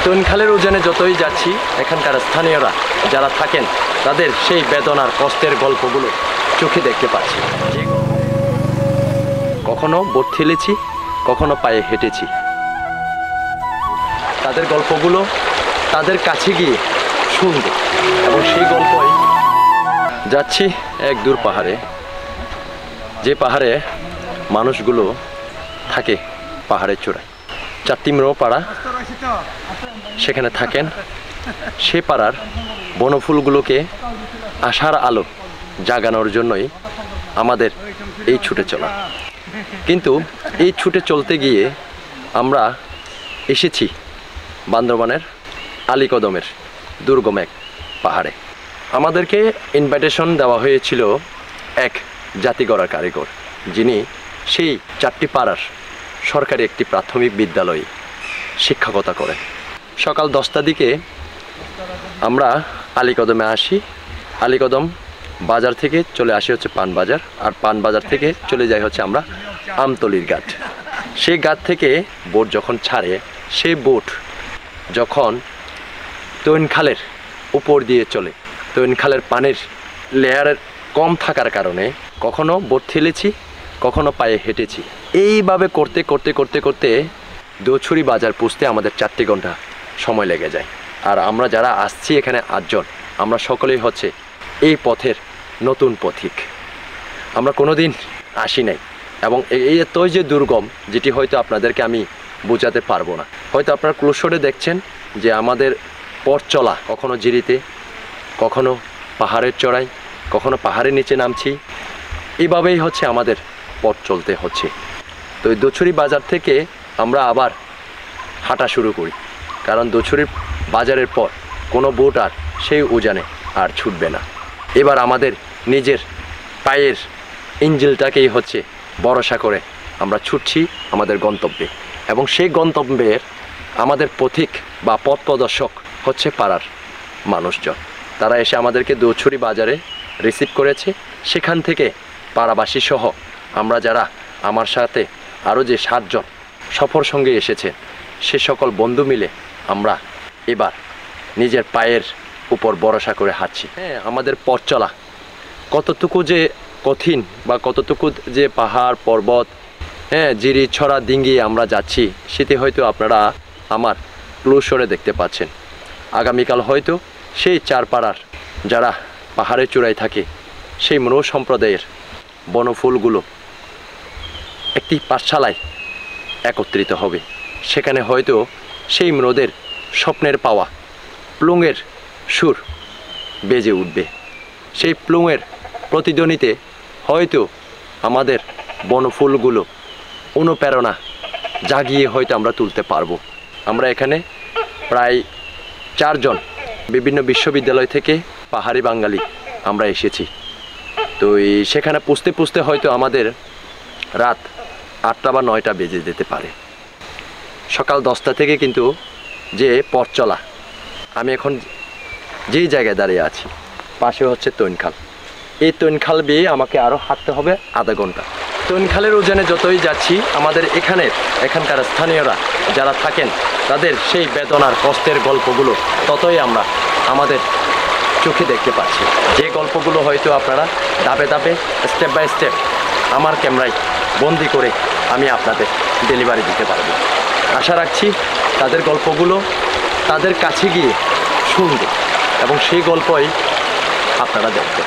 তৈনখালের উজানে যতই যাচ্ছি এখানকার স্থানীয়রা যারা থাকেন তাদের সেই বেদনার কষ্টের গল্পগুলো চোখে দেখতে পাচ্ছি। কখনো বোট ঠেলেছি, কখনো পায়ে হেঁটেছি। তাদের গল্পগুলো তাদের কাছে গিয়ে শুনব এবং সেই গল্পই যাচ্ছি এক দূর পাহাড়ে, যে পাহাড়ে মানুষগুলো থাকে পাহাড়ের চূড়ায়। চারটিমরো পাড়া সেখানে থাকেন। সে পাড়ার বনফুলগুলোকে আশার আলো জাগানোর জন্যই আমাদের এই ছুটে চলা। কিন্তু এই ছুটে চলতে গিয়ে আমরা এসেছি বান্দরবানের আলীকদমের দুর্গম এক পাহাড়ে। আমাদেরকে ইনভাইটেশন দেওয়া হয়েছিল এক জাতিগড়ার কারিগর, যিনি সেই চারটি পাড়ার সরকারি একটি প্রাথমিক বিদ্যালয়ে শিক্ষকতা করেন। সকাল 10টার দিকে আমরা আলীকদমে আসি। আলীকদম বাজার থেকে চলে আসি হচ্ছে পানবাজার, আর পানবাজার থেকে চলে যাই হচ্ছে আমরা আমতলির ঘাট। সেই ঘাট থেকে বোট যখন ছাড়ে, সেই বোট যখন তৈনখালের উপর দিয়ে চলে, তৈনখালের পানির লেয়ারের কম থাকার কারণে কখনো বোট ঠেলেছি, কখনো পায়ে হেঁটেছি। এইভাবে করতে করতে করতে করতে দোছুরি বাজার পৌঁছতে আমাদের 4 ঘন্টা সময় লেগে যায়। আর আমরা যারা আসছি এখানে 8 জন, আমরা সকলেই হচ্ছে এই পথের নতুন পথিক। আমরা কোনো দিন আসি নাই এবং এই এতই যে দুর্গম, যেটি হয়তো আপনাদেরকে আমি বোঝাতে পারবো না। হয়তো আপনারা ক্লোজশটে দেখছেন যে আমাদের পথ চলা কখনো জিরিতে, কখনো পাহাড়ের চড়াই, কখনো পাহাড়ের নিচে নামছি। এইভাবেই হচ্ছে আমাদের পথ চলতে হচ্ছে। তো এই দোছুরি বাজার থেকে আমরা আবার হাঁটা শুরু করি, কারণ দোছুরি বাজারের পর কোনো বোট আর সেই উজানে আর ছুটবে না। এবার আমাদের নিজের পায়ের ইঞ্জিলটাকেই হচ্ছে ভরসা করে আমরা ছুটছি আমাদের গন্তব্যে, এবং সেই গন্তব্যের আমাদের পথিক বা পথ প্রদর্শক হচ্ছে পাড়ার মানুষজন। তারা এসে আমাদেরকে দোছুরি বাজারে রিসিভ করেছে। সেখান থেকে পাড়াবাসী সহ আমরা যারা আমার সাথে আরও যে 7 জন সফর সঙ্গে এসেছে, সে সকল বন্ধু মিলে আমরা এবার নিজের পায়ের উপর ভরসা করে হাঁটছি। হ্যাঁ, আমাদের পথ চলা কতটুকু যে কঠিন বা কতটুকু যে পাহাড় পর্বত, হ্যাঁ, জিরি ছড়া ডিঙ্গি আমরা যাচ্ছি, সেটি হয়তো আপনারা আমার ক্লোজশটে দেখতে পাচ্ছেন। আগামীকাল হয়তো সেই 4 পাড়ার যারা পাহাড়ের চূড়ায় থাকে, সেই মনো সম্প্রদায়ের বনফুলগুলো একটি পাঠশালায় একত্রিত হবে। সেখানে হয়তো সেই মনোদের স্বপ্নের পাওয়া প্লুঙের সুর বেজে উঠবে। সেই প্লুঙের প্রতিধ্বনিতে হয়তো আমাদের বনফুলগুলো অনুপ্রেরণা জাগিয়ে হয়তো আমরা তুলতে পারবো। আমরা এখানে প্রায় 4 জন বিভিন্ন বিশ্ববিদ্যালয় থেকে পাহাড়ি বাঙালি আমরা এসেছি। তো সেখানে পুষতে পুষতে হয়তো আমাদের রাত 8টা বা 9টা বেজে যেতে পারে। সকাল 10টা থেকে কিন্তু যে পথ চলা, আমি এখন যেই জায়গায় দাঁড়িয়ে আছি পাশে হচ্ছে তৈনখাল। এই তৈনখাল বেয়ে আমাকে আরও হাঁটতে হবে আধা ঘন্টা। তৈনখালের উজানে যতই যাচ্ছি আমাদের এখানকার স্থানীয়রা যারা থাকেন তাদের সেই বেদনার কষ্টের গল্পগুলো ততই আমরা আমাদের চোখে দেখতে পাচ্ছি। যে গল্পগুলো হয়তো আপনারা ধাপে ধাপে স্টেপ বাই স্টেপ আমার ক্যামেরায় বন্দি করে আমি আপনাদের ডেলিভারি দিতে পারবো। আশা রাখছি তাদের গল্পগুলো তাদের কাছে গিয়ে শুনবে এবং সেই গল্পই আপনারা দেখবেন।